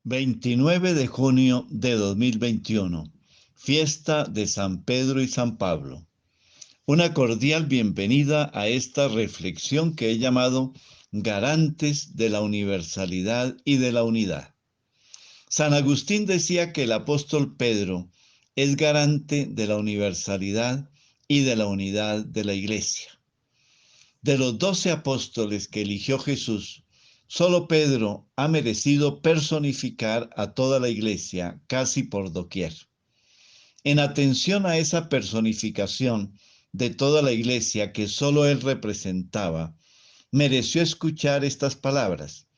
29 de junio de 2021, fiesta de San Pedro y San Pablo. Una cordial bienvenida a esta reflexión que he llamado Garantes de la Universalidad y de la Unidad. San Agustín decía que el apóstol Pedro es garante de la universalidad y de la unidad de la Iglesia. De los 12 apóstoles que eligió Jesús, solo Pedro ha merecido personificar a toda la Iglesia casi por doquier. En atención a esa personificación de toda la Iglesia que solo él representaba, mereció escuchar estas palabras: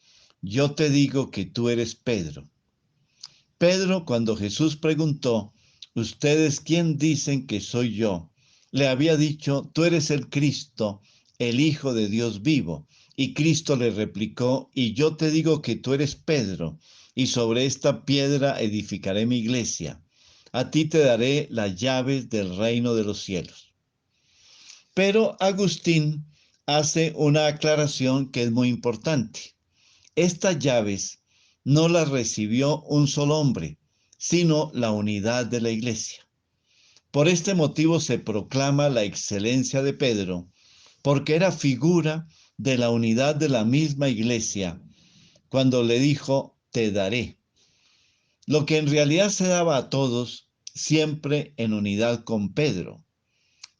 yo te digo que tú eres Pedro. Pedro, cuando Jesús preguntó, ¿ustedes quién dicen que soy yo?, le había dicho, tú eres el Cristo, el Hijo de Dios vivo. Y Cristo le replicó, y yo te digo que tú eres Pedro, y sobre esta piedra edificaré mi iglesia. A ti te daré las llaves del reino de los cielos. Pero Agustín hace una aclaración que es muy importante. Estas llaves no las recibió un solo hombre, sino la unidad de la iglesia. Por este motivo se proclama la excelencia de Pedro, porque era figura de la unidad de la misma iglesia, cuando le dijo, te daré. Lo que en realidad se daba a todos, siempre en unidad con Pedro.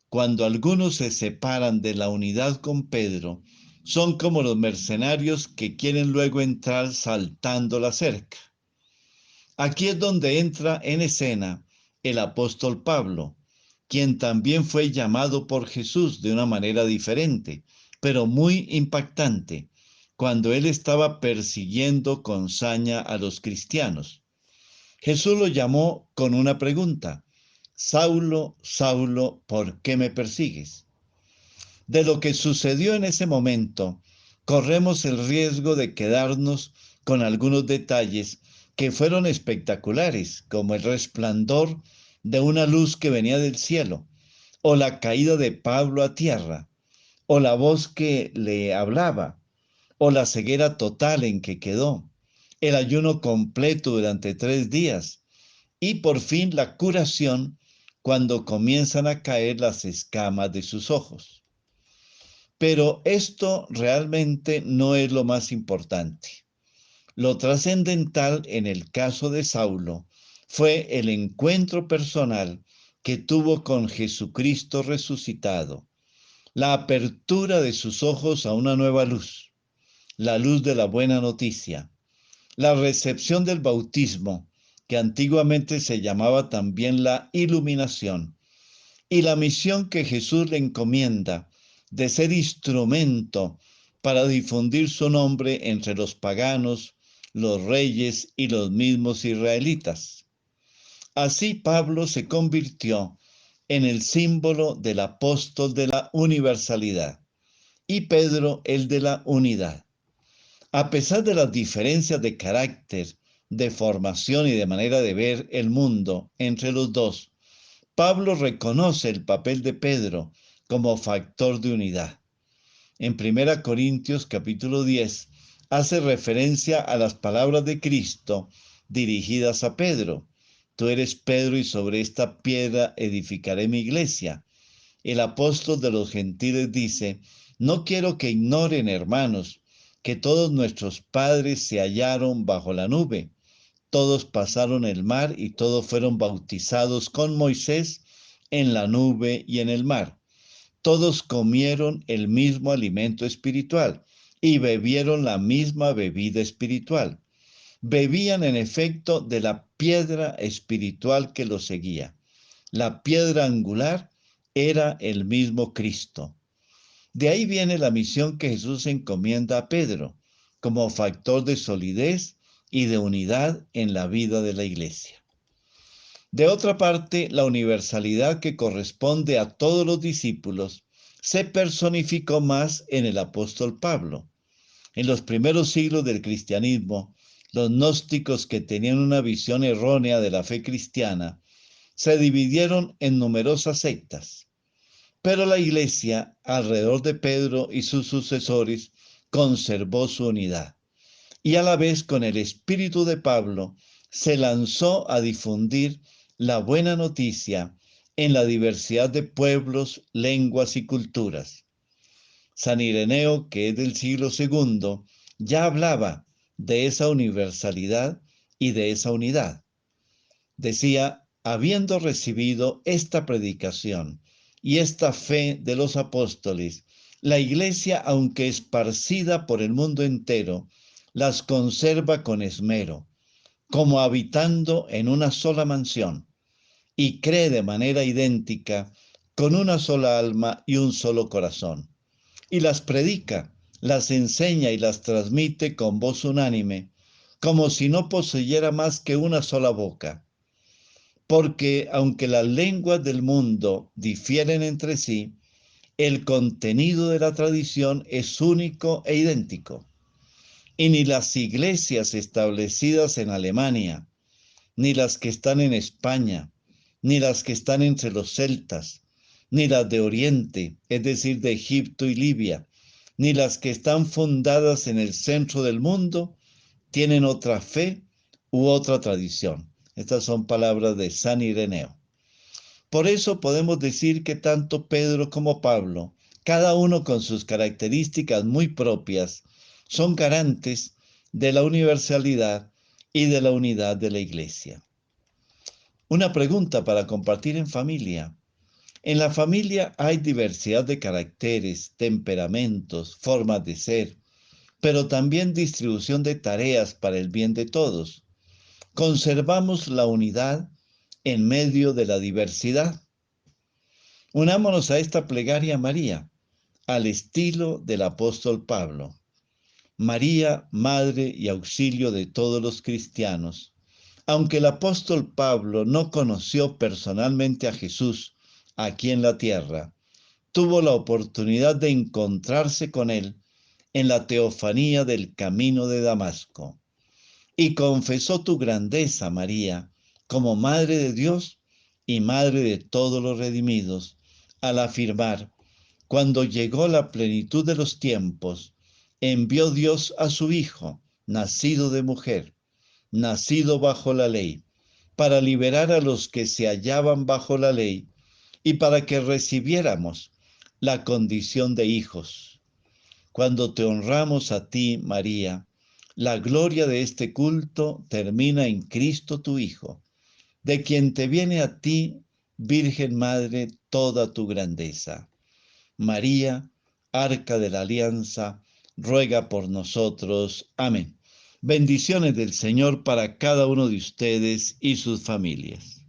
Cuando algunos se separan de la unidad con Pedro, son como los mercenarios que quieren luego entrar saltando la cerca. Aquí es donde entra en escena el apóstol Pablo, quien también fue llamado por Jesús de una manera diferente, pero muy impactante, cuando él estaba persiguiendo con saña a los cristianos. Jesús lo llamó con una pregunta: Saulo, Saulo, ¿por qué me persigues? De lo que sucedió en ese momento, corremos el riesgo de quedarnos con algunos detalles que fueron espectaculares, como el resplandor de una luz que venía del cielo, o la caída de Pablo a tierra, o la voz que le hablaba, o la ceguera total en que quedó, el ayuno completo durante 3 días, y por fin la curación cuando comienzan a caer las escamas de sus ojos. Pero esto realmente no es lo más importante. Lo trascendental en el caso de Saulo fue el encuentro personal que tuvo con Jesucristo resucitado, la apertura de sus ojos a una nueva luz, la luz de la buena noticia, la recepción del bautismo, que antiguamente se llamaba también la iluminación, y la misión que Jesús le encomienda de ser instrumento para difundir su nombre entre los paganos, los reyes y los mismos israelitas. Así Pablo se convirtió en el símbolo del apóstol de la universalidad y Pedro el de la unidad. A pesar de las diferencias de carácter, de formación y de manera de ver el mundo entre los dos, Pablo reconoce el papel de Pedro como factor de unidad. En 1 Corintios capítulo 10 hace referencia a las palabras de Cristo dirigidas a Pedro. Tú eres Pedro y sobre esta piedra edificaré mi iglesia. El apóstol de los gentiles dice, no quiero que ignoren, hermanos, que todos nuestros padres se hallaron bajo la nube. Todos pasaron el mar y todos fueron bautizados con Moisés en la nube y en el mar. Todos comieron el mismo alimento espiritual y bebieron la misma bebida espiritual. Bebían en efecto de la piedra espiritual que los seguía. La piedra angular era el mismo Cristo. De ahí viene la misión que Jesús encomienda a Pedro como factor de solidez y de unidad en la vida de la iglesia. De otra parte, la universalidad que corresponde a todos los discípulos se personificó más en el apóstol Pablo. En los primeros siglos del cristianismo, los gnósticos, que tenían una visión errónea de la fe cristiana, se dividieron en numerosas sectas. Pero la iglesia, alrededor de Pedro y sus sucesores, conservó su unidad. y a la vez con el espíritu de Pablo se lanzó a difundir la buena noticia en la diversidad de pueblos, lenguas y culturas. San Ireneo, que es del siglo II, ya hablaba de esa universalidad y de esa unidad. Decía, habiendo recibido esta predicación y esta fe de los apóstoles, la Iglesia, aunque esparcida por el mundo entero, las conserva con esmero, como habitando en una sola mansión, y cree de manera idéntica, con una sola alma y un solo corazón. Y las predica, las enseña y las transmite con voz unánime, como si no poseyera más que una sola boca. Porque aunque las lenguas del mundo difieren entre sí, el contenido de la tradición es único e idéntico. Y ni las iglesias establecidas en Alemania, ni las que están en España, ni las que están entre los celtas, ni las de Oriente, es decir, de Egipto y Libia, ni las que están fundadas en el centro del mundo, tienen otra fe u otra tradición. Estas son palabras de San Ireneo. Por eso podemos decir que tanto Pedro como Pablo, cada uno con sus características muy propias, son garantes de la universalidad y de la unidad de la Iglesia. Una pregunta para compartir en familia. En la familia hay diversidad de caracteres, temperamentos, formas de ser, pero también distribución de tareas para el bien de todos. Conservamos la unidad en medio de la diversidad. Unámonos a esta plegaria a María, al estilo del apóstol Pablo. María, madre y auxilio de todos los cristianos. Aunque el apóstol Pablo no conoció personalmente a Jesús aquí en la tierra, tuvo la oportunidad de encontrarse con él en la teofanía del camino de Damasco. Y confesó tu grandeza, María, como Madre de Dios y Madre de todos los redimidos, al afirmar, cuando llegó la plenitud de los tiempos, envió Dios a su Hijo, nacido de mujer, nacido bajo la ley, para liberar a los que se hallaban bajo la ley y para que recibiéramos la condición de hijos. Cuando te honramos a ti, María, la gloria de este culto termina en Cristo tu Hijo, de quien te viene a ti, Virgen Madre, toda tu grandeza. María, Arca de la Alianza, ruega por nosotros. Amén. Bendiciones del Señor para cada uno de ustedes y sus familias.